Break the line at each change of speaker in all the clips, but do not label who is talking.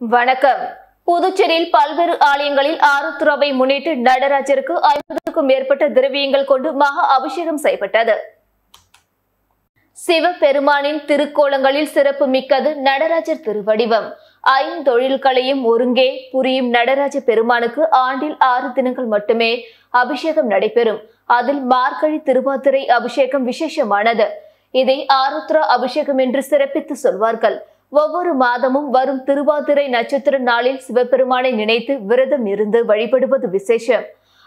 வணக்கம். புதுச்சேரியில் பல்வேறு ஆலயங்களில் ஆருத்ராவை முன்னிட்டு நடராஜருக்கு 50க்கும் மேற்பட்ட திரவியங்கள் கொண்டு மகா அபிஷேகம் செய்யப்பட்டது. சிவபெருமானின் திருக்கோலங்களில் சிறப்பு மிக்கது நடராஜர் திருவடிவம். ஐந்தொழில்களையும் ஒருங்கே புரியும் நடராஜ பெருமானுக்கு ஆண்டில் 6 தினங்கள் மட்டுமே அபிஷேகம் நடைபெறும். அதில் மார்கழி திருவாதிரை அபிஷேகம் விசேஷமானது. இதை ஆருத்ரா அபிஷேகம் என்று சிறப்பித்து சொல்வார்கள். ஒவ்வொரு மாதமும் வரும் திருவாதிரை நட்சத்திர நாளில் சிவபெருமானை நினைத்து விரதம் இருந்து வழிபடுவது விசேஷம்.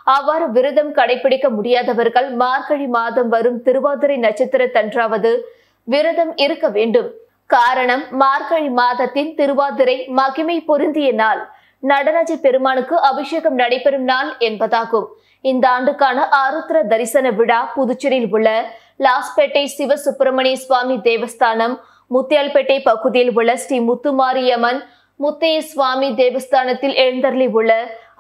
அவ்வாறு விரதம் கடைபிடிக்க முடியாதவர்கள் மார்கழி மாதம் வரும் திருவாதிரை நட்சத்திரத்தன்றாவது விரதம் இருக்க வேண்டும். காரணம், மார்கழி மாதத்தின் திருவாதிரை மகிமை பொருந்திய நாள், நடராஜ பெருமானுக்கு அபிஷேகம் நடைபெறும் நாள் என்பதாகும். இந்த ஆண்டுக்கான ஆருத்ர தரிசன விழா புதுச்சேரியில் உள்ள லாஸ்பேட்டை சிவசுப்பிரமணிய சுவாமி தேவஸ்தானம், முத்தியால்பேட்டை பகுதியில் உள்ள ஸ்ரீ முத்துமாரியம்மன் முத்தைய சுவாமி தேவஸ்தானத்தில் எழுந்தருளி உள்ள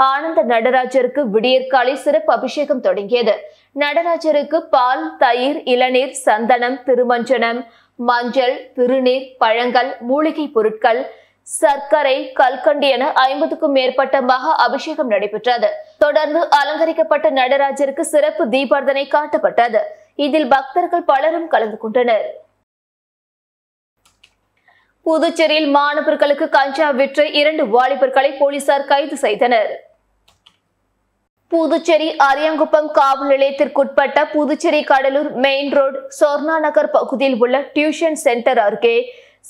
ஆனந்த நடராஜருக்கு விடியற்காலை சிறப்பு அபிஷேகம் தொடங்கியது. நடராஜருக்கு பால், தயிர், இளநீர், சந்தனம், திருமஞ்சனம், மஞ்சள், திருநீர், பழங்கள், மூலிகை பொருட்கள், சர்க்கரை, கல்கண்டு என 50க்கும் மேற்பட்ட மகா அபிஷேகம் நடைபெற்றது. தொடர்ந்து அலங்கரிக்கப்பட்ட நடராஜருக்கு சிறப்பு தீபார்த்தனை காட்டப்பட்டது. இதில் பக்தர்கள் பலரும் கலந்து கொண்டனர். புதுச்சேரியில் மாணவர்களுக்கு கஞ்சா விற்ற 2 வாலிபர்களை போலீசார் கைது செய்தனர். புதுச்சேரி அரியாங்குப்பம் காவல் நிலையத்திற்குட்பட்ட புதுச்சேரி கடலூர் மெயின் ரோடு சொர்ணா நகர் பகுதியில் உள்ள டியூஷன் சென்டர் அருகே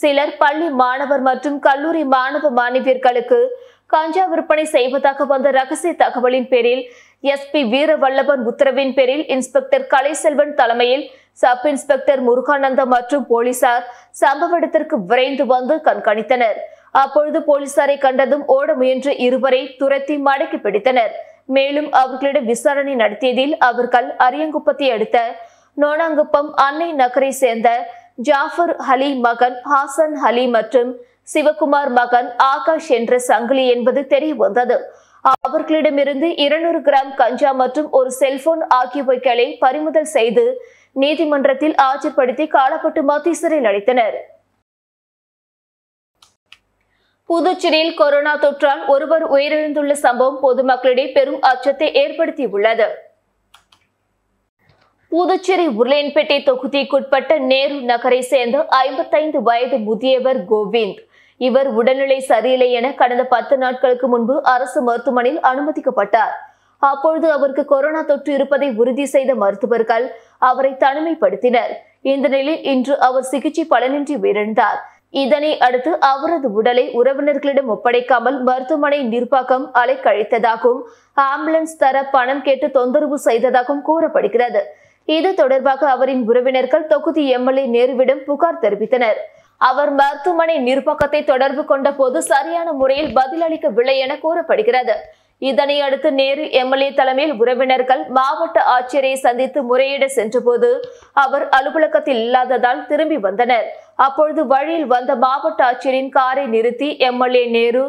சிலர் பள்ளி மாணவர் மற்றும் கல்லூரி மாணவ மாணவியர்களுக்கு கஞ்சா விற்பனை செய்வதாக வந்த ரகசிய தகவலின் பேரில் எஸ்பி வீரவல்லபன் உத்தரவின் பேரில் இன்ஸ்பெக்டர் கலைசெல்வன் தலைமையில் சப் இன்ஸ்பெக்டர் முருகானந்தம் மற்றும் போலீசார் சம்பவ இடத்திற்கு விரைந்து வந்து கண்காணித்தனர். அப்பொழுது போலீசாரை கண்டதும் ஓட முயன்ற இருவரை துரத்தி மடக்கி பிடித்தனர். மேலும் அவர்களிடம் விசாரணை நடத்தியதில் அவர்கள் அரியங்குப்பத்தை அடுத்த நோனாங்குப்பம் அன்னை நகரை சேர்ந்த ஜாஃபர் அலி மகன் ஹாசன் அலி மற்றும் சிவகுமார் மகன் ஆகாஷ் என்ற சங்கிலி என்பது தெரிய வந்தது. அவர்களிடமிருந்து 200 கிராம் கஞ்சா மற்றும் ஒரு செல்போன் ஆகியவைகளை பறிமுதல் செய்து நீதிமன்றத்தில் ஆஜர்படுத்தி காலப்பட்டு மத்திய சிறையில் அடைத்தனர். புதுச்சேரியில் கொரோனா தொற்றால் ஒருவர் உயிரிழந்துள்ள சம்பவம் பொதுமக்களிடையே பெரும் அச்சத்தை ஏற்படுத்தியுள்ளது. புதுச்சேரி உருளையன்பேட்டை தொகுதிக்குட்பட்ட நேரு நகரை சேர்ந்த 55 வயது முதியவர் கோவிந்த். இவர் உடல்நிலை சரியில்லை என கடந்த 10 நாட்களுக்கு முன்பு அரசு மருத்துவமனையில் அனுமதிக்கப்பட்டார். அப்பொழுது அவருக்கு கொரோனா தொற்று இருப்பதை உறுதி செய்த மருத்துவர்கள் அவரை தனிமைப்படுத்தினர். இந்த நிலையில் இன்று அவர் சிகிச்சை பலனின்றி உயிரிழந்தார். இதனை அடுத்து அவரது உடலை உறவினர்களிடம் ஒப்படைக்காமல் மருத்துவமனை நிர்வாகம் அலைக்கழித்ததாகவும் ஆம்புலன்ஸ் தர பணம் கேட்டு தொந்தரவு செய்ததாகவும் கூறப்படுகிறது. இது தொடர்பாக அவரின் உறவினர்கள் தொகுதி எம்எல்ஏ நேருவிடம் புகார் தெரிவித்தனர். அவர் மருத்துவமனை நிர்வாகத்தை தொடர்பு கொண்ட போது சரியான முறையில் பதிலளிக்கவில்லை என கூறப்படுகிறது. இதனை அடுத்து நேரு எம்எல்ஏ தலைமையில் உறவினர்கள் மாவட்ட ஆட்சியரை சந்தித்து முறையிட சென்றபோது அவர் அலுவலகத்தில் இல்லாததால் திரும்பி வந்தனர். அப்பொழுது வழியில் வந்த மாவட்ட ஆட்சியரின் காரை நிறுத்தி எம்எல்ஏ நேரு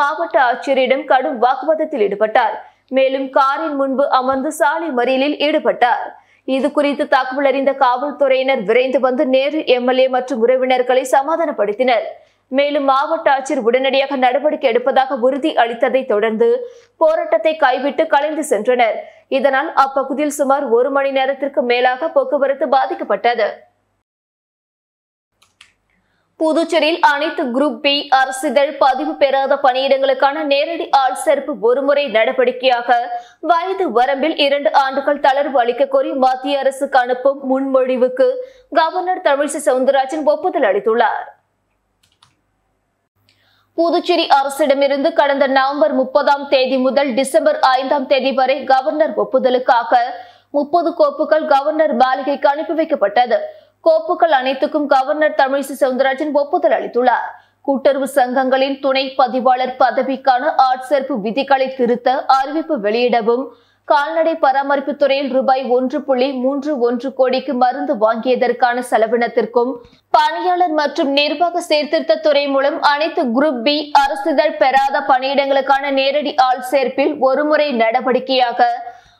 மாவட்ட ஆட்சியரிடம் கடும் வாக்குவாதத்தில் ஈடுபட்டார். மேலும் காரின் முன்பு அமர்ந்து சாலை மறியலில் ஈடுபட்டார். இது குறித்து தகவல் அறிந்த காவல்துறையினர் விரைந்து வந்து நேரு எம்எல்ஏ மற்றும் உறவினர்களை சமாதானப்படுத்தினர். மேலும் மாவட்ட ஆட்சியர் உடனடியாக நடவடிக்கை எடுப்பதாக உறுதி அளித்ததை தொடர்ந்து போராட்டத்தை கைவிட்டு கலைந்து சென்றனர். இதனால் அப்பகுதியில் சுமார் 1 மணி நேரத்திற்கு மேலாக போக்குவரத்து பாதிக்கப்பட்டது. புதுச்சேரியில் அனைத்து குரூப் பி அரசிதழ் பதிவு பெறாத பணியிடங்களுக்கான நேரடி ஆள் சேர்ப்பு ஒருமுறை நடவடிக்கையாக வயது வரம்பில் 2 ஆண்டுகள் தளர்வு அளிக்க கோரி மத்திய அரசுக்கு அனுப்பும் முன்மொழிவுக்கு கவர்னர் தமிழிசை சவுந்தரராஜன் ஒப்புதல் அளித்துள்ளார். புதுச்சேரி அரசிடமிருந்து கடந்த நவம்பர் 30ஆம் தேதி முதல் டிசம்பர் 5ஆம் தேதி வரை கவர்னர் ஒப்புதலுக்காக 30 கோப்புகள் கவர்னர் மாளிகைக்கு அனுப்பி வைக்கப்பட்டது. கோப்புகள் அனைத்துக்கும் கவர்னர் தமிழிசை சவுந்தரராஜன் ஒப்புதல் அளித்துள்ளார். கூட்டுறவு சங்கங்களின் துணை பதிவாளர் பதவிக்கான ஆட்சேர்ப்பு விதிகளை திருத்த அறிவிப்பு வெளியிடவும், கால்நடை பராமரிப்பு துறையில் ரூபாய் 1.31 கோடிக்கு மருந்து வாங்கியதற்கான செலவினத்திற்கும், பணியாளர் மற்றும் நிர்வாக சீர்திருத்த துறை மூலம் அனைத்து குரூப் பி அரசிதழ் பெறாத பணியிடங்களுக்கான நேரடி ஆள் சேர்ப்பில் ஒருமுறை நடவடிக்கையாக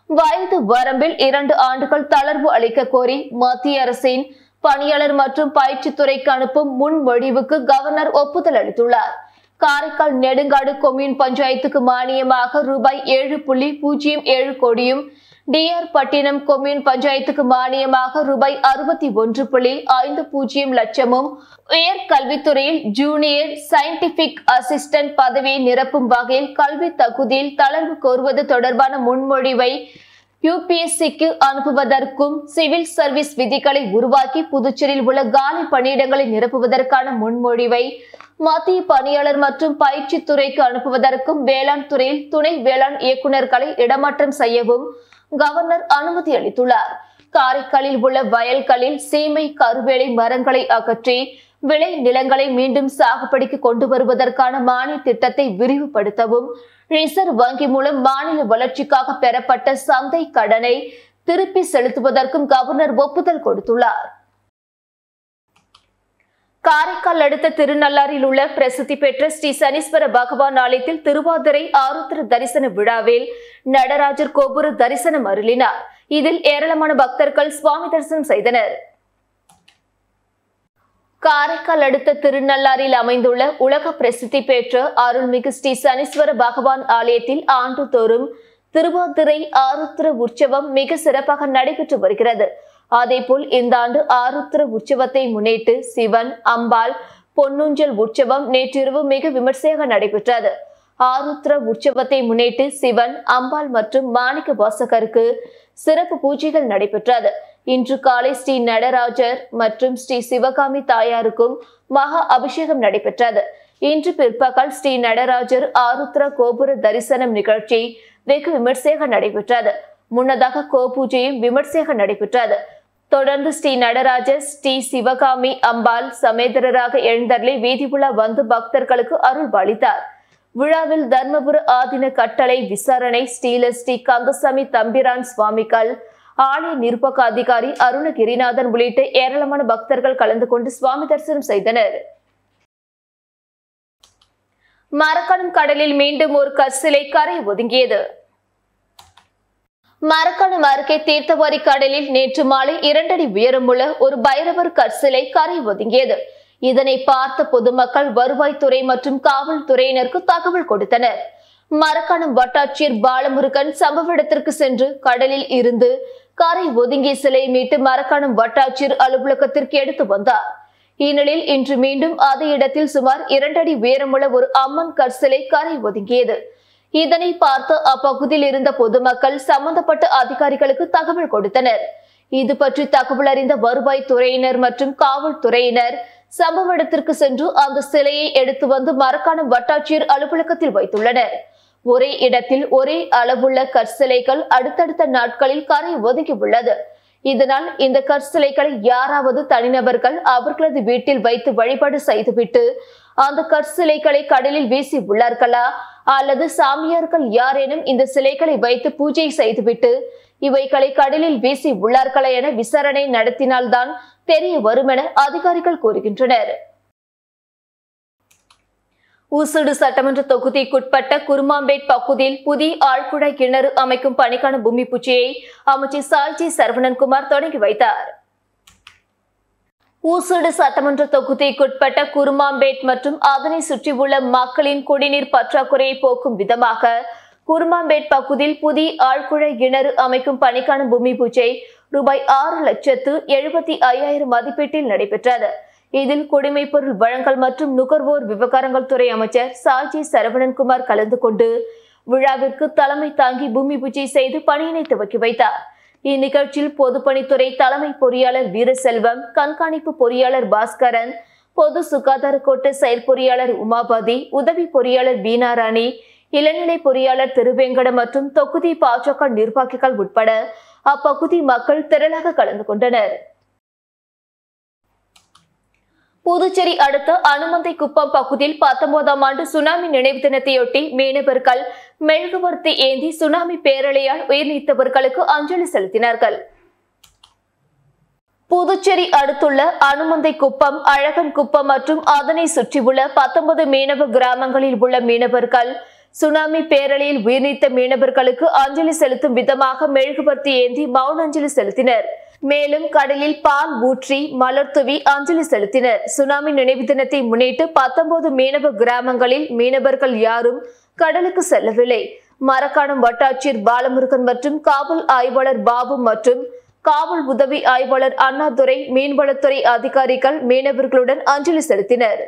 வயது வரம்பில் 2 ஆண்டுகள் தளர்வு அளிக்க கோரி மத்திய அரசின் பணியாளர் மற்றும் பயிற்சித்துறைக்கு அனுப்பும் முன்மொழிவுக்கு கவர்னர் ஒப்புதல் அளித்துள்ளார். காரைக்கால் நெடுங்காடு கொம்யூன் பஞ்சாயத்துக்கு மானியமாக ரூபாய் 7.07 கோடியும், டிஆர் பட்டினம் கொம்யூன் பஞ்சாயத்துக்கு மானியமாக ரூபாய் 61.50 லட்சமும், உயர்கல்வித்துறையில் ஜூனியர் சயின்டிபிக் அசிஸ்டன்ட் பதவியை நிரப்பும் வகையில் கல்வி தகுதியில் தளர்வு கோருவது தொடர்பான முன்மொழிவை யுபிஎஸ்சிக்கு அனுப்புவதற்கும், சிவில் சர்வீஸ் விதிகளை உருவாக்கி புதுச்சேரியில் உள்ள காலி பணியிடங்களை நிரப்புவதற்கான முன்மொழிவை மத்திய பணியாளர் மற்றும் பயிற்சி துறைக்கு அனுப்புவதற்கும், வேளாண் துறையில் துணை வேளாண் இயக்குநர்களை இடமாற்றம் செய்யவும் கவர்னர் அனுமதி அளித்துள்ளார். காரைக்காலில் உள்ள வயல்களில் சீமை கருவேலை மரங்களை அகற்றி விளை நிலங்களை மீண்டும் சாகுபடிக்கு கொண்டு வருவதற்கான மானிய திட்டத்தை விரிவுபடுத்தவும், ரிசர்வ் வங்கி மூலம் மாநில வளர்ச்சிக்காக பெறப்பட்ட சந்தை கடனை திருப்பி செலுத்துவதற்கும் கவர்னர் ஒப்புதல் கொடுத்துள்ளார். காரைக்கால் அடுத்த திருநள்ளாறில் உள்ள பிரசித்தி பெற்ற ஸ்ரீ சனீஸ்வர பகவான் ஆலயத்தில் திருவாதிரை ஆருத்ர தரிசன விழாவில் நடராஜர் கோபுர தரிசனம் அருளினார். இதில் ஏராளமான பக்தர்கள் சுவாமி தரிசனம் செய்தனர். காரைக்கால் அடுத்த திருநள்ளாறில் அமைந்துள்ள உலக பிரசித்தி பெற்ற அருள்மிகு ஸ்ரீ சனீஸ்வர பகவான் ஆலயத்தில் ஆண்டுதோறும் திருவாதிரை ஆருத்ர உற்சவம் மிக சிறப்பாக நடைபெற்று வருகிறது. அதேபோல் இந்த ஆண்டு ஆருத்ர உற்சவத்தை முன்னிட்டு சிவன், அம்பாள், பொன்னூஞ்சல் உற்சவம் நேற்றிரவு மிக விமர்சையாக நடைபெற்றது. ஆருத்ர உற்சவத்தை முன்னிட்டு சிவன், அம்பாள் மற்றும் மாணிக்க வாசகருக்கு சிறப்பு பூஜைகள் நடைபெற்றது. இன்று காலை ஸ்ரீ நடராஜர் மற்றும் ஸ்ரீ சிவகாமி தாயாருக்கும் மகா அபிஷேகம் நடைபெற்றது. இன்று பிற்பகல் ஸ்ரீ நடராஜர் ஆருத்ர கோபுர தரிசனம் நிகழ்ச்சி வெகு விமர்சையாக நடைபெற்றது. முன்னதாக கோபூஜையும் விமர்சையாக நடைபெற்றது. தொடர்ந்து ஸ்ரீ நடராஜர், ஸ்ரீ சிவகாமி அம்பாள் சமேதரராக எழுந்தருளி வீதி உலா வந்து பக்தர்களுக்கு அருள் பாலித்தார். விழாவில் தர்மபுர ஆதீன கட்டளை விசாரணை ஸ்ரீலர் ஸ்ரீ கந்தசாமி தம்பிரான் சுவாமிகள், ஆலய நிர்வாக அதிகாரி அருணகிரிநாதன் உள்ளிட்ட ஏராளமான பக்தர்கள் கலந்து கொண்டு சுவாமி தரிசனம் செய்தனர். மரக்காணம் கடலில் மீண்டும் ஒரு கற்சிலை கரை ஒதுங்கியது. மரக்காணம் அருகே தீர்த்தவாரி கடலில் நேற்று மாலை 2 அடி உயரமுள்ள ஒரு பைரவர் கற்சிலை கரை ஒதுங்கியது. இதனை பார்த்த பொதுமக்கள் வருவாய்த்துறை மற்றும் காவல்துறையினருக்கு தகவல் கொடுத்தனர். மரக்காணம் வட்டாட்சியர் பாலமுருகன் சம்பவ இடத்திற்கு சென்று கடலில் இருந்து கரை ஒதுங்கிய சிலையை மீட்டு மரக்காணம் வட்டாட்சியர் அலுவலகத்திற்கு எடுத்து வந்தார். இந்நிலையில் இன்று மீண்டும் அதே இடத்தில் சுமார் 2 அடி உயரமுள்ள ஒரு அம்மன் கற்சிலை கரை ஒதுங்கியது. இதனை பார்த்து அப்பகுதியில் இருந்த பொதுமக்கள் சம்பந்தப்பட்ட அதிகாரிகளுக்கு தகவல் கொடுத்தனர். இது பற்றி தகவல் அறிந்த வருவாய்த்துறையினர் மற்றும் காவல்துறையினர் சம்பவ இடத்திற்கு சென்று அந்த சிலையை எடுத்து வந்து மரக்காணம் வட்டாட்சியர் அலுவலகத்தில் வைத்துள்ளனர். ஒரே இடத்தில் ஒரே அளவுள்ள கற்சிலைகள் அடுத்தடுத்த நாட்களில் கரை ஒதுக்கி உள்ளது. இதனால் இந்த கற்சிலைகளை யாராவது தனிநபர்கள் அவர்களது வீட்டில் வைத்து வழிபாடு செய்துவிட்டு அந்த கற்சிலைகளை கடலில் வீசி உள்ளார்களா அல்லது சாமியார்கள் யாரேனும் இந்த சிலைகளை வைத்து பூஜை செய்துவிட்டு இவைகளை கடலில் வீசி உள்ளார்களா என விசாரணை நடத்தினால்தான் தெரிய வரும் என அதிகாரிகள் கூறுகின்றனர். ஊசுடு சட்டமன்ற தொகுதிக்குட்பட்ட குருமாம்பேட் பகுதியில் புதிய ஆழ்குழாய் கிணறு அமைக்கும் பணிக்கான பூமி பூஜையை அமைச்சர் சால்ஜி சரவணன்குமார் தொடங்கி வைத்தார். ஊசுடு சட்டமன்ற தொகுதிக்குட்பட்ட குருமாம்பேட் மற்றும் அதனை சுற்றியுள்ள மக்களின் குடிநீர் பற்றாக்குறையை போக்கும் விதமாக குருமாம்பேட் பகுதியில் புதிய ஆழ்குழாய் கிணறு அமைக்கும் பணிக்கான பூமி பூஜை ரூபாய் 6,75,000 மதிப்பீட்டில் நடைபெற்றது. இதில் குடிமைப் பொருள் வழங்கல் மற்றும் நுகர்வோர் விவகாரங்கள் துறை அமைச்சர் சால்ஜி சரவணன்குமார் கலந்து கொண்டு விழாவிற்கு தலைமை தாங்கி பூமி பூஜை செய்து பணியினை துவக்கி வைத்தார். இந்நிகழ்ச்சியில் பொதுப்பணித்துறை தலைமை பொறியாளர் வீரசெல்வம், கண்காணிப்பு பொறியாளர் பாஸ்கரன், பொது சுகாதார கோட்ட செயற்பொறியாளர் உமாபதி, உதவி பொறியாளர் வீணாராணி, இளநிலை பொறியாளர் திருவேங்கடம் மற்றும் தொகுதி பாஜக நிர்வாகிகள் உட்பட அப்பகுதி மக்கள் திரளாக கலந்து கொண்டனர். புதுச்சேரி அடுத்த அனுமந்தை குப்பம் பகுதியில் 19ஆம் ஆண்டு சுனாமி நினைவு தினத்தையொட்டி மீனவர்கள் மெழுகுவர்த்தி ஏந்தி சுனாமி பேரலையால் உயிர்நீத்தவர்களுக்கு அஞ்சலி செலுத்தினார்கள். புதுச்சேரி அடுத்துள்ள அனுமந்தை குப்பம், அழகன் குப்பம் மற்றும் அதனை சுற்றியுள்ள 19 மீனவ கிராமங்களில் உள்ள மீனவர்கள் சுனாமி பேரலையில் உயிர்நீத்த மீனவர்களுக்கு அஞ்சலி செலுத்தும் விதமாக மெழுகுவர்த்தி ஏந்தி மௌன அஞ்சலி செலுத்தினர். மேலும் கடலில் பால் ஊற்றி மலர் தூவி அஞ்சலி செலுத்தினர். சுனாமி நினைவு தினத்தை முன்னிட்டு 19 மீனவ கிராமங்களில் மீனவர்கள் யாரும் கடலுக்கு செல்லவில்லை. மரக்காணம் வட்டாட்சியர் பாலமுருகன் மற்றும் காவல் ஆய்வாளர் பாபு மற்றும் காவல் உதவி ஆய்வாளர் அண்ணாதுரை மீன்வளத்துறை அதிகாரிகள் மீனவர்களுடன் அஞ்சலி செலுத்தினர்.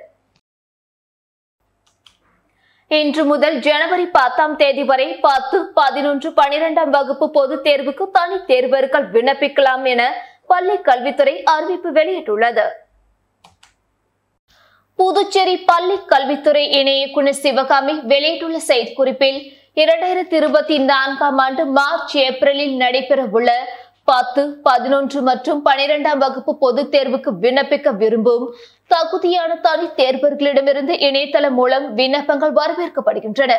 இன்று முதல் ஜனவரி 10ஆம் தேதி வரை 10, 11, 12ஆம் வகுப்பு பொதுத் தேர்வுக்கு தனி தேர்வர்கள் விண்ணப்பிக்கலாம் என பள்ளி கல்வித்துறை அறிவிப்பு வெளியிட்டுள்ளது. புதுச்சேரி பள்ளி கல்வித்துறை இணை இயக்குநர் சிவகாமி வெளியிட்டுள்ள செய்திக்குறிப்பில் 2024ஆம் ஆண்டு மார்ச், ஏப்ரலில் நடைபெறவுள்ள 10, 11 மற்றும் 12ஆம் வகுப்பு பொதுத் தேர்வுக்கு விண்ணப்பிக்க விரும்பும் தகுதியான தனி தேர்வர்களிடமிருந்து இணையதளம் மூலம் விண்ணப்பங்கள் வரவேற்கப்படுகின்றன.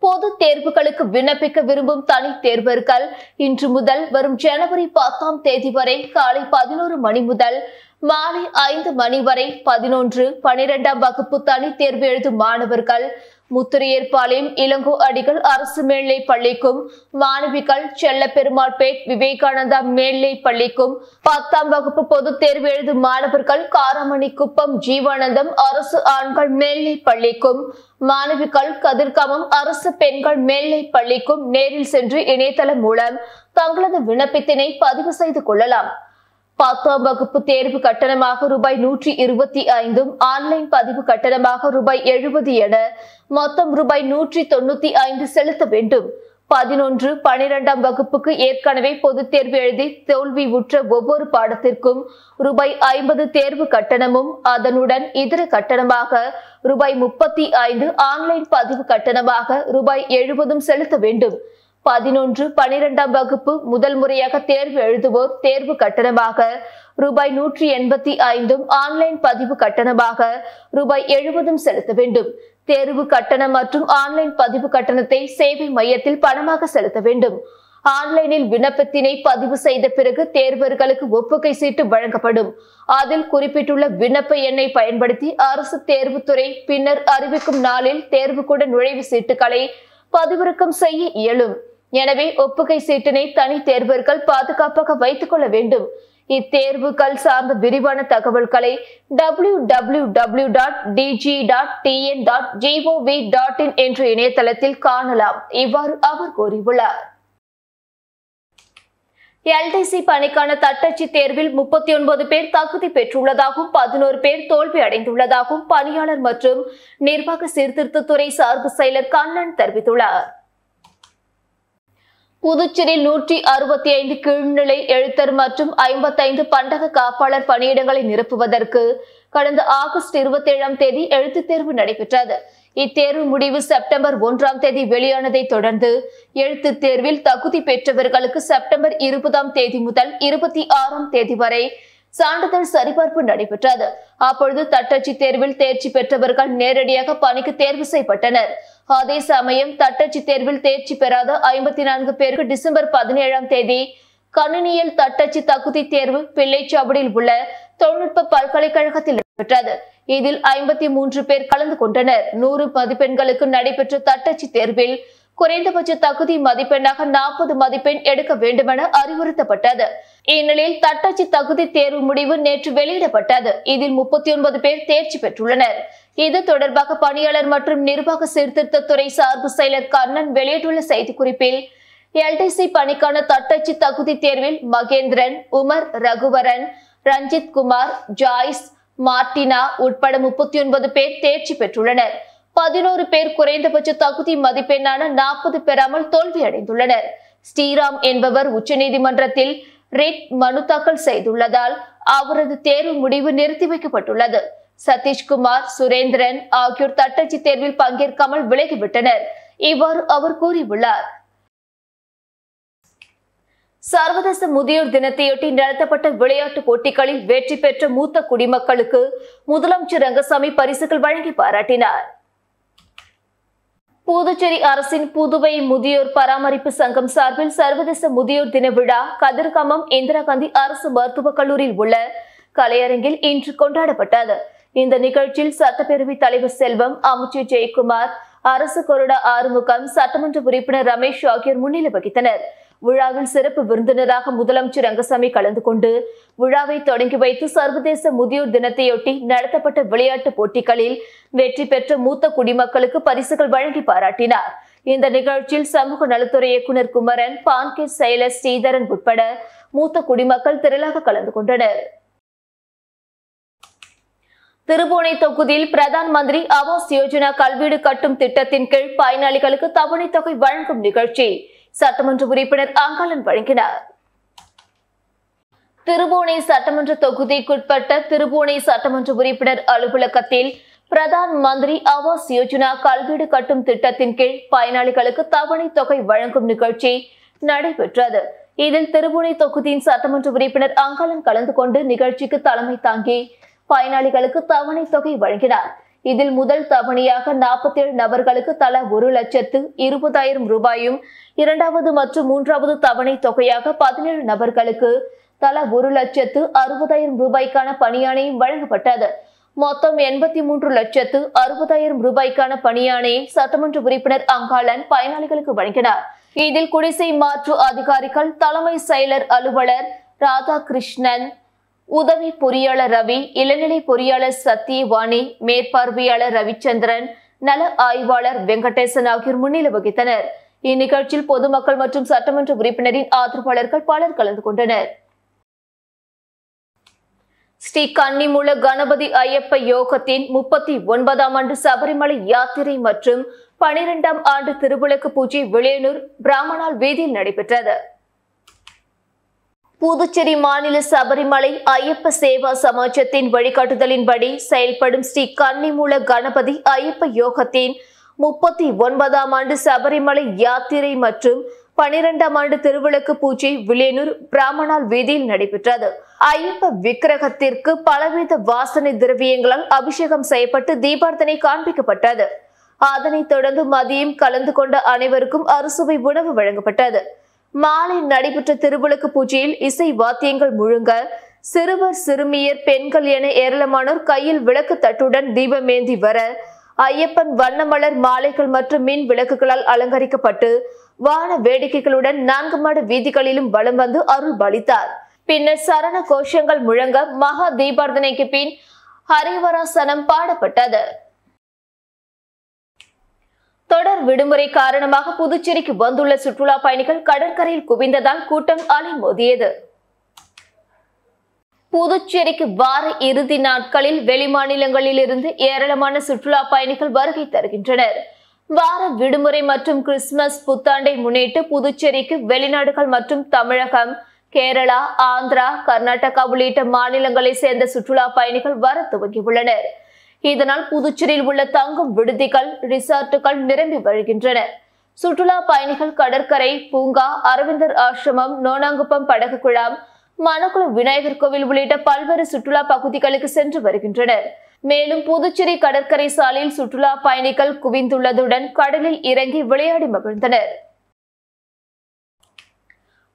பொது தேர்வுகளுக்கு விண்ணப்பிக்க விரும்பும் தனி தேர்வர்கள் இன்று முதல் வரும் ஜனவரி 10ஆம் தேதி வரை காலை 11 மணி முதல் மாலை 5 மணி வரை 11, 12ஆம் வகுப்பு தனி தேர்வு எழுதும் மாணவர்கள் முத்திரையர்பாளையம் இளங்கோ அடிகள் அரசு மேல்நிலை பள்ளிக்கும், மாணவிகள் செல்லப்பெருமாள்பேட் விவேகானந்தா மேல்நிலை பள்ளிக்கும், 10ஆம் வகுப்பு பொதுத் தேர்வு எழுதும் மாணவர்கள் காராமணிக்குப்பம் ஜீவானந்தம் அரசு ஆண்கள் மேல்நிலை பள்ளிக்கும், மாணவிகள் கதிர்காமம் அரசு பெண்கள் மேல்நிலை பள்ளிக்கும் நேரில் சென்று இணையதளம் மூலம் தங்களது விண்ணப்பத்தினை பதிவு செய்து கொள்ளலாம். 10ஆம் வகுப்பு தேர்வு கட்டணமாக ரூபாய் 125, ஆன்லைன் பதிவு கட்டணமாக ரூபாய் 70 என மொத்தம் ரூபாய் 195 செலுத்த வேண்டும். 11, 12ஆம் வகுப்புக்கு ஏற்கனவே பொதுத் தேர்வு எழுதி தோல்வி உற்ற ஒவ்வொரு பாடத்திற்கும் ரூபாய் 50 தேர்வு கட்டணமும் அதனுடன் இதர கட்டணமாக ரூபாய் 35, ஆன்லைன் பதிவு கட்டணமாக ரூபாய் 70 செலுத்த வேண்டும். 11, 12ஆம் வகுப்பு முதல் முறையாக தேர்வு எழுதுவோர் தேர்வு கட்டணமாக ரூபாய் 185, ஆன்லைன் பதிவு கட்டணமாக ரூபாய் 70 செலுத்த வேண்டும். தேர்வு கட்டணம் மற்றும் ஆன்லைன் பதிவு கட்டணத்தை சேவை மையத்தில் பணமாக செலுத்த வேண்டும். ஆன்லைனில் விண்ணப்பத்தினை பதிவு செய்த பிறகு தேர்வர்களுக்கு ஒப்புகை சீட்டு வழங்கப்படும். அதில் குறிப்பிட்டுள்ள விண்ணப்ப எண்ணை பயன்படுத்தி அரசு தேர்வுத்துறை பின்னர் அறிவிக்கும் நாளில் தேர்வுக்கூட நுழைவு சீட்டுகளை பதிவிறக்கம் செய்ய இயலும். எனவே ஒப்புகை சீட்டினை தனி தேர்வர்கள் பாதுகாப்பாக வைத்துக் கொள்ள வேண்டும். இத்தேர்வுகள் சார்ந்த விரிவான தகவல்களை www.dg.tn.gov.in என்ற இணையதளத்தில் காணலாம். இவ்வாறு அவர் கூறியுள்ளார். LDC பணிக்கான தட்டச்சு தேர்வில் 39 பேர் தகுதி பெற்றுள்ளதாகவும் 11 பேர் தோல்வி அடைந்துள்ளதாகவும் பணியாளர் மற்றும் நிர்வாக சீர்திருத்தத்துறை சார்பு செயலர் கண்ணன் தெரிவித்துள்ளார். புதுச்சேரியில் 165 கீழ்நிலை எழுத்தர் மற்றும் 55 பண்டக காப்பாளர் பணியிடங்களை நிரப்புவதற்கு கடந்த ஆகஸ்ட் 27ஆம் தேதி எழுத்துத் தேர்வு நடைபெற்றது. இத்தேர்வு முடிவு செப்டம்பர் 1ஆம் தேதி வெளியானதை தொடர்ந்து எழுத்துத் தேர்வில் தகுதி பெற்றவர்களுக்கு செப்டம்பர் 20ஆம் தேதி முதல் 26ஆம் தேதி வரை சான்றிதழ் சரிபார்ப்பு நடைபெற்றது. அப்பொழுது தட்டச்சு தேர்வில் தேர்ச்சி பெற்றவர்கள் நேரடியாக பணிக்கு தேர்வு செய்யப்பட்டனர். அதே சமயம் தட்டச்சு தேர்வில் தேர்ச்சி பெறாத 54 பேருக்கு டிசம்பர் 17ஆம் தேதி கணினியல் தட்டச்சு தகுதி தேர்வு பிள்ளைச்சாவடியில் உள்ள தொழில்நுட்ப பல்கலைக்கழகத்தில் நடைபெற்றது. இதில் 53 பேர் கலந்து கொண்டனர். 100 மதிப்பெண்களுக்கு நடைபெற்ற தட்டச்சு தேர்வில் குறைந்தபட்ச தகுதி மதிப்பெண்ணாக 40 மதிப்பெண் எடுக்க வேண்டுமென அறிவுறுத்தப்பட்டது. இந்நிலையில் தட்டச்சு தகுதி தேர்வு முடிவு நேற்று வெளியிடப்பட்டது. இதில் 39 பேர் தேர்ச்சி பெற்றுள்ளனர். இது தொடர்பாக பணியாளர் மற்றும் நிர்வாக சீர்திருத்தத்துறை சார்பு செயலர் கண்ணன் வெளியிட்டுள்ள செய்திக்குறிப்பில் LDC பணிக்கான தட்டச்சு தகுதி தேர்வில் மகேந்திரன், உமர், ரகுவரன், ரஞ்சித் குமார், ஜாய்ஸ், மார்டினா உட்பட 39 பேர் தேர்ச்சி பெற்றுள்ளனர். 11 பேர் குறைந்தபட்ச தகுதி மதிப்பெண்ணான 40 பெறாமல் தோல்வி அடைந்துள்ளனர். ஸ்ரீராம் என்பவர் உச்சநீதிமன்றத்தில் ரிட் மனு தாக்கல் செய்துள்ளதால் அவரது தேர்வு முடிவு நிறுத்தி வைக்கப்பட்டுள்ளது. சதீஷ்குமார், சுரேந்திரன் ஆகியோர் தட்டச்சு தேர்வில் பங்கேற்காமல் விலகிவிட்டனர். இவ்வாறு அவர் கூறியுள்ளார். சர்வதேச முதியோர் தினத்தையொட்டி நடத்தப்பட்ட விளையாட்டுப் போட்டிகளில் வெற்றி பெற்ற மூத்த குடிமக்களுக்கு முதலமைச்சர் ரங்கசாமி பரிசுகள் வழங்கி பாராட்டினார். புதுச்சேரி அரசின் புதுவை முதியோர் பராமரிப்பு சங்கம் சார்பில் சர்வதேச முதியோர் தின விழா கதிர்காமம் இந்திரா காந்தி அரசு மருத்துவக் கல்லூரியில் உள்ள கலையரங்கில் இன்று கொண்டாடப்பட்டது. இந்த நிகழ்ச்சியில் சட்டப்பேரவைத் தலைவர் செல்வம், அமைச்சர் ஜெயக்குமார், அரசு கொறடா ஆறுமுகம், சட்டமன்ற உறுப்பினர் ரமேஷ் ஆகியோர் முன்னிலை வகித்தனர். விழாவில் சிறப்பு விருந்தினராக முதலமைச்சர் ரங்கசாமி கலந்து கொண்டு விழாவை தொடங்கி வைத்து சர்வதேச முதியோர் தினத்தையொட்டி நடத்தப்பட்ட விளையாட்டுப் போட்டிகளில் வெற்றி பெற்ற மூத்த குடிமக்களுக்கு பரிசுகள் வழங்கி பாராட்டினார். இந்த நிகழ்ச்சியில் சமூக நலத்துறை இயக்குநர் குமரன், பான்கேட் செயலர் ஸ்ரீதரன் உட்பட மூத்த குடிமக்கள் திரளாக கலந்து கொண்டனர். திருபுவனை தொகுதியில் பிரதான் மந்திரி ஆவாஸ் யோஜனா கல்வீடு கட்டும் திட்டத்தின் கீழ் பயனாளிகளுக்கு தவணை தொகை வழங்கும் நிகழ்ச்சி சட்டமன்ற உறுப்பினர் அங்காளன் வழங்கினார். திருபுவனை சட்டமன்ற தொகுதிக்குட்பட்ட திருபுவனை சட்டமன்ற உறுப்பினர் அலுவலகத்தில் பிரதான் மந்திரி ஆவாஸ் யோஜனா கல்வீடு கட்டும் திட்டத்தின் கீழ் பயனாளிகளுக்கு தவணை தொகை வழங்கும் நிகழ்ச்சி நடைபெற்றது. இதில் திருபுவனை தொகுதியின் சட்டமன்ற உறுப்பினர் அங்காளன் கலந்து கொண்டு நிகழ்ச்சிக்கு தலைமை தாங்கி பயனாளிகளுக்கு தவணை தொகை வழங்கினார். இதில் முதல் தவணையாக 47 நபர்களுக்கு தலா 1,20,000 ரூபாயும், இரண்டாவது மற்றும் மூன்றாவது தவணை தொகையாக 17 நபர்களுக்கு தலா 1,60,000 ரூபாய்க்கான பணியாணையும் வழங்கப்பட்டது. மொத்தம் 83,60,000 ரூபாய்க்கான பணியாணையை சட்டமன்ற உறுப்பினர் அங்காளன் பயனாளிகளுக்கு வழங்கினார். இதில் குடிசை மாற்று அதிகாரிகள், தலைமை செயலர் அலுவலர் ராதாகிருஷ்ணன், உதவி பொறியாளர் ரவி, இளநிலை பொறியாளர் சத்தியவாணி, மேற்பார்வையாளர் ரவிச்சந்திரன், நல ஆய்வாளர் வெங்கடேசன் ஆகியோர் முன்னிலை வகித்தனர். இந்நிகழ்ச்சியில் பொதுமக்கள் மற்றும் சட்டமன்ற உறுப்பினரின் ஆதரவாளர்கள் பலர் கலந்து கொண்டனர். ஸ்ரீ கன்னிமூல கணபதி ஐயப்ப யோகத்தின் 39ஆம் ஆண்டு சபரிமலை யாத்திரை மற்றும் 12ஆம் ஆண்டு திருவிளக்கு பூஜை விளையனூர் பிராமணால் வீதியில் நடைபெற்றது. புதுச்சேரி மாநில சபரிமலை ஐயப்ப சேவா சமாஜத்தின் வழிகாட்டுதலின்படி செயல்படும் ஸ்ரீ கன்னிமூல கணபதி ஐயப்ப யோகத்தின் 39ஆம் ஆண்டு சபரிமலை யாத்திரை மற்றும் 12ஆம் ஆண்டு திருவிளக்கு பூஜை விளையனூர் பிராமணால் வீதியில் நடைபெற்றது. ஐயப்ப விக்கிரகத்திற்கு பலவித வாசனை திரவியங்களால் அபிஷேகம் செய்யப்பட்டு தீபார்த்தனை காண்பிக்கப்பட்டது. அதனைத் தொடர்ந்து மதியம் கலந்து கொண்ட அனைவருக்கும் அறுசுவை உணவு வழங்கப்பட்டது. மாலை நடைபெற்ற திருவிளக்கு பூஜையில் இசை வாத்தியங்கள் முழங்க சிறுவர், சிறுமியர், பெண்கள் என ஏராளமானோர் கையில் விளக்கு தட்டுடன் தீபமேந்தி வர ஐயப்பன் வண்ணமலர் மாலைகள் மற்றும் மின் விளக்குகளால் அலங்கரிக்கப்பட்டு வான வேடிக்கைகளுடன் 4 மாட வீதிகளிலும் வலம் வந்து அருள் பாலித்தார். பின்னர் சரண கோஷங்கள் முழங்க மகா தீபார்த்தனைக்கு பின் ஹரிவராசனம் பாடப்பட்டது. தொடர் விடுமுறை காரணமாக புதுச்சேரிக்கு வந்துள்ள சுற்றுலா பயணிகள் கடற்கரையில் குவிந்ததால் கூட்டம் அலைமோதியது. புதுச்சேரிக்கு வார இறுதி நாட்களில் வெளிமாநிலங்களில் இருந்து ஏராளமான சுற்றுலா பயணிகள் வருகை தருகின்றனர். வார விடுமுறை மற்றும் கிறிஸ்துமஸ் புத்தாண்டை முன்னிட்டு புதுச்சேரிக்கு வெளிநாடுகள் மற்றும் தமிழகம், கேரளா, ஆந்திரா, கர்நாடகா உள்ளிட்ட மாநிலங்களை சேர்ந்த சுற்றுலா பயணிகள் வர துவங்கியுள்ளனர். இதனால் புதுச்சேரியில் உள்ள தங்கும் விடுதிகள், ரிசார்ட்டுகள் நிரம்பி வருகின்றன. சுற்றுலா பயணிகள் கடற்கரை, பூங்கா, அரவிந்தர் ஆசிரமம், நோனாங்குப்பம் படகு குழாம், மணக்குளம் விநாயகர் கோவில் உள்ளிட்ட பல்வேறு சுற்றுலா பகுதிகளுக்கு சென்று வருகின்றனர். மேலும் புதுச்சேரி கடற்கரை சாலையில் சுற்றுலா பயணிகள் குவிந்துள்ளதுடன் கடலில் இறங்கி விளையாடி மகிழ்ந்தனர்.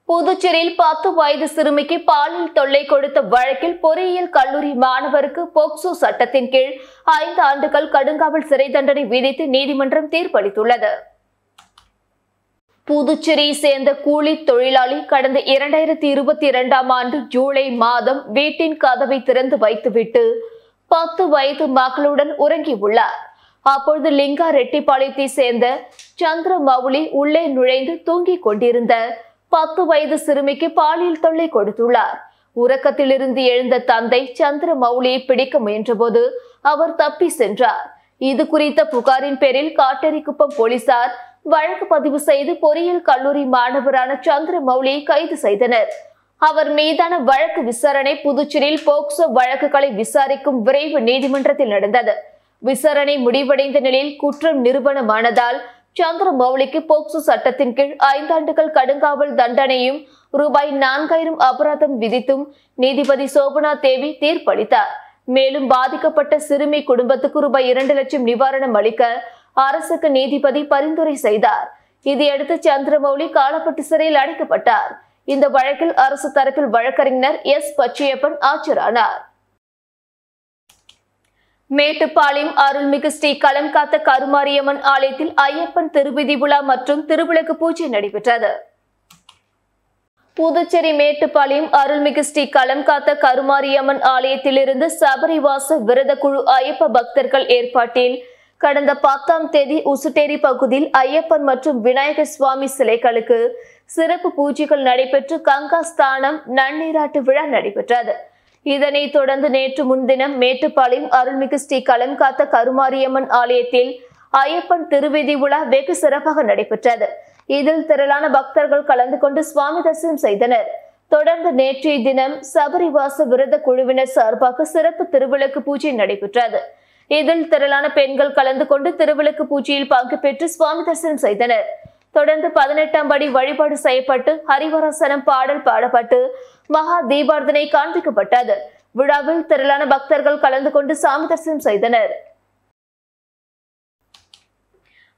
புதுச்சேரியில் 10 வயது சிறுமிக்கு பாலியல் தொல்லை கொடுத்த வழக்கில் பொறியியல் கல்லூரி மாணவருக்கு போக்சோ சட்டத்தின் கீழ் 5 ஆண்டுகள் கடுங்காவல் சிறை தண்டனை விதித்து நீதிமன்றம் தீர்ப்பளித்துள்ளது. புதுச்சேரியை சேர்ந்த கூலி தொழிலாளி கடந்த 2022ஆம் ஆண்டு ஜூலை மாதம் வீட்டின் கதவை திறந்து வைத்துவிட்டு 10 வயது மகளுடன் உறங்கியுள்ளார். அப்பொழுது லிங்கா ரெட்டிப்பாளையத்தை சேர்ந்த சந்திரமௌலி உள்ளே நுழைந்து தூங்கிக் கொண்டிருந்த 10 வயது சிறுமிக்கு பாலியல் தொல்லை கொடுத்துள்ளார். உறக்கத்திலிருந்து எழுந்த தந்தை சந்திரமௌலியை பிடிக்க முயன்றபோது அவர் தப்பி சென்றார். இது குறித்த புகாரின் பேரில் காட்டேரிக்குப்பம் போலீசார் வழக்கு பதிவு செய்து பொறியியல் கல்லூரி மாணவரான சந்திரமௌலியை கைது செய்தனர். அவர் மீதான வழக்கு விசாரணை புதுச்சேரியில் போக்சோ வழக்குகளை விசாரிக்கும் விரைவு நீதிமன்றத்தில் நடந்தது. விசாரணை முடிவடைந்த நிலையில் குற்றம் நிரூபணமானதால் சந்திரமௌலிக்கு போக்சோ சட்டத்தின் கீழ் 5 ஆண்டுகள் கடுங்காவல் தண்டனையும் ரூபாய் 4,000 அபராதம் விதித்தும் நீதிபதி சோபனா தேவி தீர்ப்பளித்தார். மேலும் பாதிக்கப்பட்ட சிறுமி குடும்பத்துக்கு ரூபாய் 2 லட்சம் நிவாரணம் அளிக்க அரசுக்கு நீதிபதி பரிந்துரை செய்தார். இதையடுத்து சந்திரமௌலி காலப்பட்டு சிறையில் அடைக்கப்பட்டார். இந்த வழக்கில் அரசு தரப்பில் வழக்கறிஞர் எஸ். பச்சையப்பன் ஆஜரானார். மேட்டுப்பாளையம் அருள்மிகு ஸ்ரீ களம் காத்த கருமாரியம்மன் ஆலயத்தில் ஐயப்பன் திருவிதி விழா மற்றும் திருவிளக்கு பூஜை நடைபெற்றது. புதுச்சேரி மேட்டுப்பாளையம் அருள்மிகு ஸ்ரீ களம்காத்த கருமாரியம்மன் ஆலயத்திலிருந்து சபரிவாச விரத குழு ஐயப்ப பக்தர்கள் ஏற்பாட்டில் கடந்த 10ஆம் தேதி உசுட்டேரி பகுதியில் ஐயப்பன் மற்றும் விநாயகர் சுவாமி சிலைகளுக்கு சிறப்பு பூஜைகள் நடைபெற்று கங்கா ஸ்தானம் நன்னீராட்டு விழா நடைபெற்றது. இதனைத் தொடர்ந்து நேற்று முன்தினம் மேட்டுப்பாளையம் அருள்மிகு ஸ்ரீ களம்காத்த கருமாரியம்மன் ஆலயத்தில் ஐயப்பன் திருவிதி விழா வெகு சிறப்பாக நடைபெற்றது. இதில் திரளான பக்தர்கள் கலந்து கொண்டு சுவாமி தரிசனம் செய்தனர். தொடர்ந்து நேற்றைய தினம் சபரிவாச விரத குழுவினர் சார்பாக சிறப்பு திருவிளக்கு பூஜை நடைபெற்றது. இதில் திரளான பெண்கள் கலந்து கொண்டு திருவிளக்கு பூஜையில் பங்கு பெற்று சுவாமி தரிசனம் செய்தனர். தொடர்ந்து 18ஆம் படி வழிபாடு செய்யப்பட்டு ஹரிவராசனம் பாடல் பாடப்பட்டு மகா தீபார்த்தனை காண்பிக்கப்பட்டது. விழாவில் திரளான பக்தர்கள் கலந்து கொண்டு சாமி தரிசனம் செய்தனர்.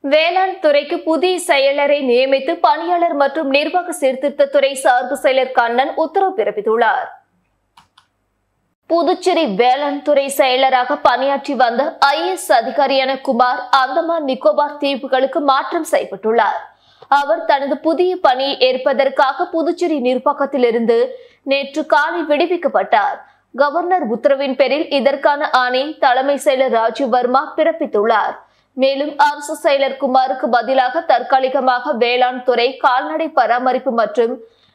வேளாண் துறைக்கு புதிய செயலரை நியமித்து பணியாளர் மற்றும் நிர்வாக சீர்திருத்தத்துறை சார்பு செயலர் கண்ணன் உத்தரவு பிறப்பித்துள்ளார். புதுச்சேரி வேளாண் துறை செயலராக பணியாற்றி வந்த IAS அதிகாரியான குமார் அந்தமான் நிக்கோபார் தீவுகளுக்கு மாற்றம் செய்யப்பட்டுள்ளார். அவர் தனது புதிய பணியை ஏற்பதற்காக புதுச்சேரி நிர்வாகத்திலிருந்து நேற்று காலை விடுவிக்கப்பட்டார். கவர்னர் உத்தரவின் பேரில் இதற்கான ஆணை தலைமை செயலர் ராஜீவ் வர்மா பிறப்பித்துள்ளார். மேலும் அரசு செயலர் குமாருக்கு பதிலாக தற்காலிகமாக வேளாண் துறை, கால்நடை பராமரிப்பு மற்றும்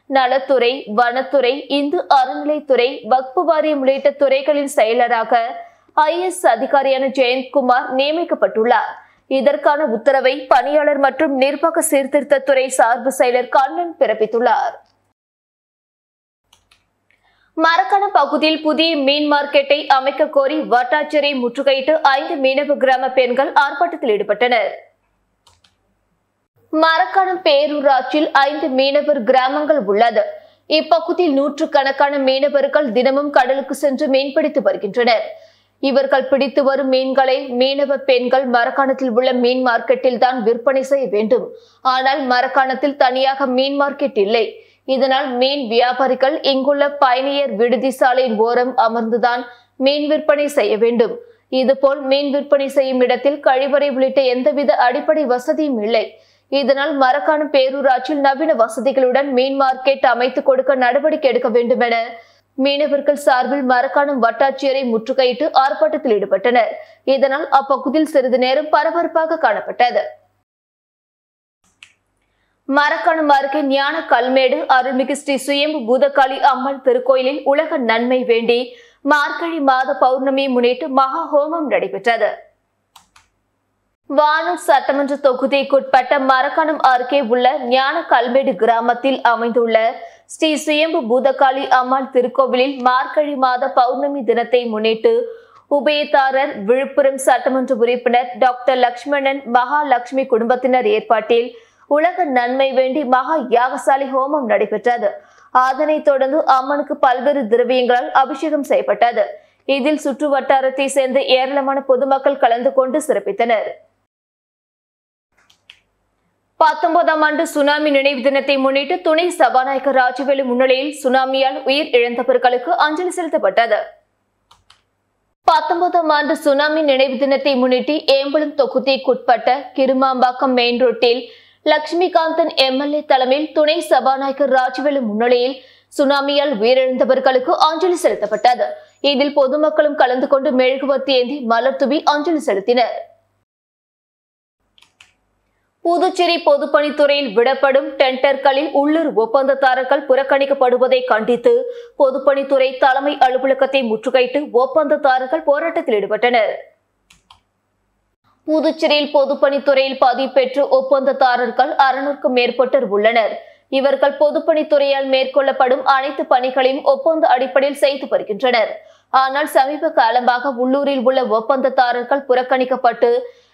நலத்துறை, வனத்துறை, இந்து அறநிலைத்துறை, வக்பு வாரியம் உள்ளிட்ட துறைகளின் செயலராக IAS அதிகாரியான ஜெயந்த்குமார் நியமிக்கப்பட்டுள்ளார். இதற்கான உத்தரவை பணியாளர் மற்றும் நிர்வாக சீர்திருத்தத்துறை சார்பு செயலர் கண்ணன் பிறப்பித்துள்ளார். மரக்காணம் பகுதியில் புதிய மீன் மார்க்கெட்டை அமைக்க கோரி வட்டாட்சியரை முற்றுகையிட்டு 5 மீனவ கிராம பெண்கள் ஆர்ப்பாட்டத்தில் ஈடுபட்டனர். மரக்காணம் பேரூராட்சியில் 5 மீனவர் கிராமங்கள் உள்ளது. இப்பகுதியில் நூற்றுக்கணக்கான மீனவர்கள் தினமும் கடலுக்கு சென்று மீன்பிடித்து வருகின்றனர். இவர்கள் பிடித்து வரும் மீன்களை மீனவ பெண்கள் மரக்காணத்தில் உள்ள மீன் மார்க்கெட்டில் தான் விற்பனை செய்ய வேண்டும். ஆனால் மரக்காணத்தில் தனியாக மீன் மார்க்கெட் இல்லை. இதனால் மீன் வியாபாரிகள் இங்குள்ள பயணியர் விடுதி சாலையின் ஓரம் அமர்ந்துதான் மீன் விற்பனை செய்ய வேண்டும். இதுபோல் மீன் விற்பனை செய்யும் இடத்தில் கழிவறை உள்ளிட்ட எந்தவித அடிப்படை வசதியும் இல்லை. இதனால் மரக்காணம் பேரூராட்சியில் நவீன வசதிகளுடன் மீன் மார்க்கெட் அமைத்துக் கொடுக்க நடவடிக்கை எடுக்க வேண்டும் என மீனவர்கள் சார்பில் மரக்காணம் வட்டாட்சியரை முற்றுகையிட்டு ஆர்ப்பாட்டத்தில் ஈடுபட்டனர். இதனால் அப்பகுதியில் சிறிது நேரம் பரபரப்பாக காணப்பட்டது. மரக்காணம் அருகே ஞான கல்மேடு அருள்மிகு ஸ்ரீ சுயம்பு பூதகாளி அம்மன் திருக்கோயிலில் உலக நன்மை வேண்டி மார்கழி மாத பௌர்ணமியை முன்னிட்டு மகா ஹோமம் நடைபெற்றது. வானூர் சட்டமன்ற தொகுதிக்குட்பட்ட மரக்காணம் அருகே உள்ள ஞான கல்மேடு கிராமத்தில் அமைந்துள்ள ஸ்ரீ சுயம்பு பூதகாளி அம்மாள் திருக்கோவிலில் மார்கழி மாத பௌர்ணமி தினத்தை முன்னிட்டு உபயதாரர் விழுப்புரம் சட்டமன்ற உறுப்பினர் டாக்டர் லட்சுமணன் மகாலட்சுமி குடும்பத்தினர் ஏற்பாட்டில் உலக நன்மை வேண்டி மகா யாகசாலை ஹோமம் நடைபெற்றது. அதனைத் தொடர்ந்து அம்மனுக்கு பல்வேறு திரவியங்களால் அபிஷேகம் செய்யப்பட்டது. இதில் சுற்று வட்டாரத்தை சேர்ந்த ஏராளமான பொதுமக்கள் கலந்து கொண்டு சிறப்பித்தனர். 19ஆம் ஆண்டு சுனாமி நினைவு தினத்தை முன்னிட்டு துணை சபாநாயகர் ராஜவேலு முன்னிலையில் சுனாமியால் உயிர் இழந்தவர்களுக்கு அஞ்சலி செலுத்தப்பட்டது. 19ஆம் ஆண்டு சுனாமி நினைவு தினத்தை முன்னிட்டு ஏம்பலம் தொகுதிக்குட்பட்ட கிருமாம்பாக்கம் மெயின் ரோட்டில் லட்சுமிகாந்தன் MLA தலைமையில் துணை சபாநாயகர் ராஜவேலு முன்னிலையில் சுனாமியால் உயிரிழந்தவர்களுக்கு அஞ்சலி செலுத்தப்பட்டது. இதில் பொதுமக்களும் கலந்து கொண்டு மெழுகுவர்த்தி ஏந்தி மலர் தூவி அஞ்சலி செலுத்தினர். புதுச்சேரி பொதுப்பணித்துறையில் விடப்படும் டெண்டர்களில் உள்ளூர் ஒப்பந்ததாரர்கள் புறக்கணிக்கப்படுவதை கண்டித்து பொதுப்பணித்துறை தலைமை அலுவலகத்தை முற்றுகையிட்டு ஒப்பந்ததாரர்கள் போராட்டத்தில் ஈடுபட்டனர். புதுச்சேரியில் பொதுப்பணித்துறையில் பதிவு பெற்று ஒப்பந்ததாரர்கள் 600க்கும் மேற்பட்டோர் உள்ளனர். இவர்கள் பொதுப்பணித்துறையால் மேற்கொள்ளப்படும் அனைத்து பணிகளையும் ஒப்பந்த அடிப்படையில் செய்து வருகின்றனர். ஆனால் சமீப காலமாக உள்ளூரில் உள்ள ஒப்பந்ததாரர்கள் புறக்கணிக்கப்பட்டு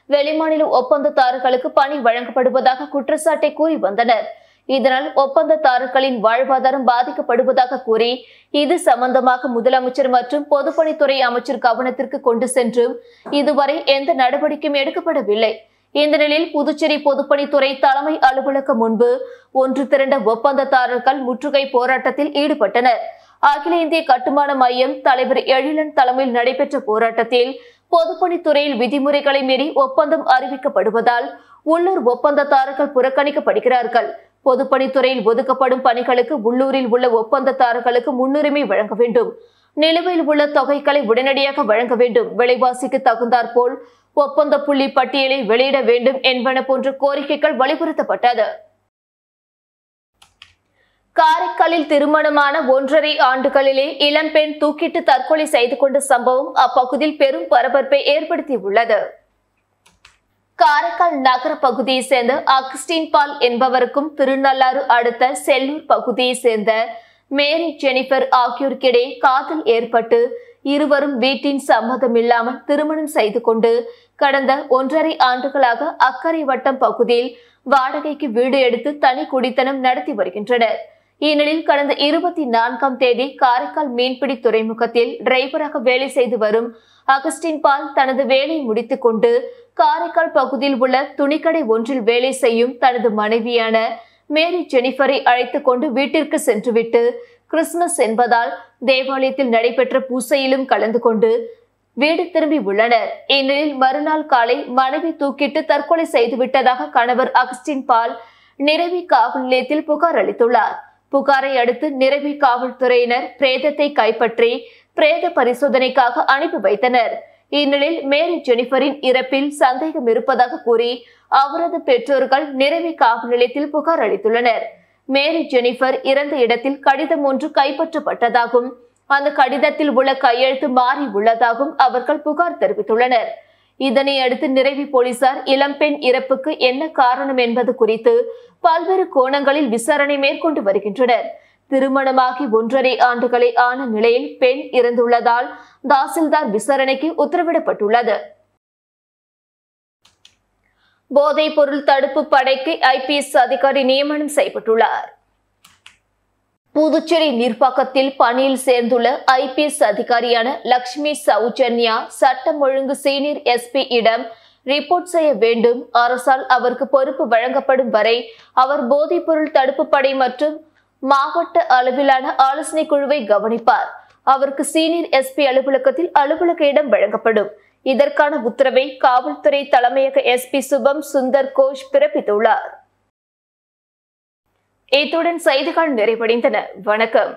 வெளிமாநில ஒப்பந்ததாரர்களுக்கு பணி வழங்கப்படுவதாக குற்றச்சாட்டை கூறி வந்தனர். இதனால் ஒப்பந்ததாரர்களின் வாழ்வாதாரம் பாதிக்கப்படுவதாக கூறி இது சம்பந்தமாக முதலமைச்சர் மற்றும் பொதுப்பணித்துறை அமைச்சர் கவனத்திற்கு கொண்டு சென்றும் இதுவரை எந்த நடவடிக்கையும் எடுக்கப்படவில்லை. இந்த நிலையில் புதுச்சேரி பொதுப்பணித்துறை தலைமை அலுவலகம் முன்பு ஒன்று திரண்ட ஒப்பந்ததாரர்கள் முற்றுகை போராட்டத்தில் ஈடுபட்டனர். அகில இந்திய கட்டுமான மையம் தலைவர் எழிலன் தலைமையில் நடைபெற்ற போராட்டத்தில் பொதுப்பணித்துறையில் விதிமுறைகளை மீறி ஒப்பந்தம் அறிவிக்கப்படுவதால் உள்ளூர் ஒப்பந்ததாரர்கள் புறக்கணிக்கப்படுகிறார்கள். பொதுப்பணித்துறையில் ஒதுக்கப்படும் பணிகளுக்கு உள்ளூரில் உள்ள ஒப்பந்ததாரர்களுக்கு முன்னுரிமை வழங்க வேண்டும். நிலுவையில் உள்ள தொகைகளை உடனடியாக வழங்க வேண்டும். விலைவாசிக்கு தகுந்தாற்போல் ஒப்பந்த புள்ளி பட்டியலை வெளியிட வேண்டும் என்பன போன்ற கோரிக்கைகள் வலியுறுத்தப்பட்டது. காரைக்காலில் திருமணமான 1.5 ஆண்டுகளிலே இளம்பெண் தூக்கிட்டு தற்கொலை செய்து கொண்ட சம்பவம் அப்பகுதியில் பெரும் பரபரப்பை ஏற்படுத்தியுள்ளது. காரைக்கால் நகர பகுதியை சேர்ந்த அகஸ்டின் பால் என்பவருக்கும் திருநள்ளாறு அடுத்த செல்லூர் பகுதியை சேர்ந்த மேரி ஜெனிபர் ஆகியோருக்கிடையே காதல் ஏற்பட்டு இருவரும் வீட்டின் சம்மதம் இல்லாமல் திருமணம் செய்து கொண்டு கடந்த 1.5 ஆண்டுகளாக அக்கரை வட்டம் பகுதியில் வாடகைக்கு வீடு எடுத்து தனி குடித்தனம் நடத்தி வருகின்றனர். இந்நிலையில் கடந்த 24ஆம் தேதி காரைக்கால் மீன்பிடி துறைமுகத்தில் டிரைவராக வேலை செய்து வரும் அகஸ்டின் பால் தனது வேலையை முடித்துக் கொண்டு காரைக்கால் பகுதியில் உள்ள துணிக்கடை ஒன்றில் வேலை செய்யும் தனது மனைவியான மேரி ஜெனிபரை அழைத்துக் கொண்டு வீட்டிற்கு சென்றுவிட்டு கிறிஸ்துமஸ் என்பதால் தேவாலயத்தில் நடைபெற்ற பூசையிலும் கலந்து கொண்டு வீடு திரும்பி உள்ளனர். இந்நிலையில் மறுநாள் காலை மனைவி தூக்கிட்டு தற்கொலை செய்துவிட்டதாக கணவர் அகஸ்டின் பால் நிரவி காவல் நிலையத்தில் புகார் அளித்துள்ளார். புகாரை அடுத்து நிரவி காவல்துறையினர் பிரேதத்தை கைப்பற்றி பிரேத பரிசோதனைக்காக அனுப்பி வைத்தனர். இந்நிலையில் மேரி ஜெனிபரின் இறப்பில் சந்தேகம் இருப்பதாக கூறி அவரது பெற்றோர்கள் நிரவி காவல் நிலையத்தில் புகார் அளித்துள்ளனர். மேரி ஜெனிபர் இறந்த இடத்தில் கடிதம் ஒன்று கைப்பற்றப்பட்டதாகவும் அந்த கடிதத்தில் உள்ள கையெழுத்து மாறி உள்ளதாகவும் அவர்கள் புகார் தெரிவித்துள்ளனர். இதனை அடுத்து நிரவி போலீசார் இளம்பெண் இறப்புக்கு என்ன காரணம் என்பது குறித்து பல்வேறு கோணங்களில் விசாரணை மேற்கொண்டு வருகின்றனர். திருமணமாகி 1.5 ஆண்டுகளே ஆன நிலையில் பெண் இறந்துள்ளதால் தாசில்தார் விசாரணைக்கு உத்தரவிடப்பட்டுள்ளது. போதைப் பொருள் தடுப்பு படைக்கு IPS அதிகாரி நியமனம் செய்யப்பட்டுள்ளார். புதுச்சேரி நிர்வாகத்தில் பணியில் சேர்ந்துள்ள IPS அதிகாரியான லட்சுமி சௌஜன்யா சட்டம் ஒழுங்கு சீனியர் SP இடம் ரிப்போர்ட் செய்ய வேண்டும். அரசால் அவருக்கு பொறுப்பு வழங்கப்படும் வரை அவர் போதைப் பொருள் தடுப்பு படை மற்றும் மாவட்ட அளவிலான ஆலோசனை குழுவை கவனிப்பார். அவருக்கு சீனியர் SP அலுவலகத்தில் அலுவலக இடம் வழங்கப்படும். இதற்கான உத்தரவை காவல்துறை தலைமையக SP சுபம் சுந்தர் கோஷ் பிறப்பித்துள்ளார். இத்துடன் செய்திகள் நிறைவடைந்தன. வணக்கம்.